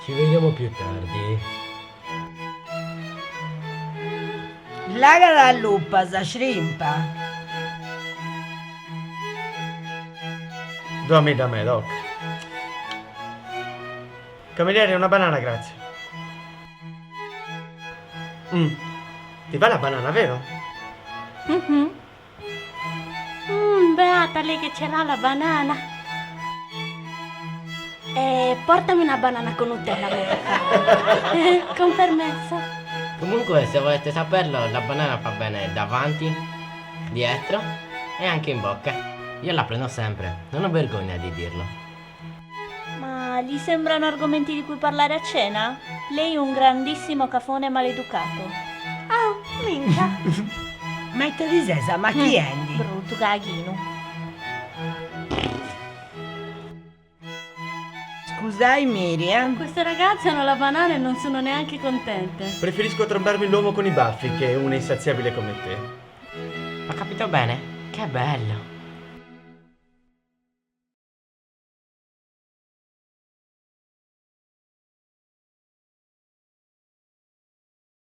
Ci vediamo più tardi. Laga la lupa, sa shrimpa. Dammi da me, Doc. Cameriere, una banana, grazie. Ti va la banana, vero? Beata, lei che ce l'ha la banana. Portami una banana con Nutella, per favore. Con permesso. Comunque, se volete saperlo, la banana fa bene davanti, dietro e anche in bocca. Io la prendo sempre, non ho vergogna di dirlo. Ma gli sembrano argomenti di cui parlare a cena? Lei è un grandissimo cafone maleducato. Ah, minchia. Ma te di sesa, ma chi è? Brutto caghino. Scusai Miriam. Queste ragazze hanno la banana e non sono neanche contente. Preferisco trombarmi l'uomo con i baffi che una insaziabile come te. Ho capito bene? Che bello.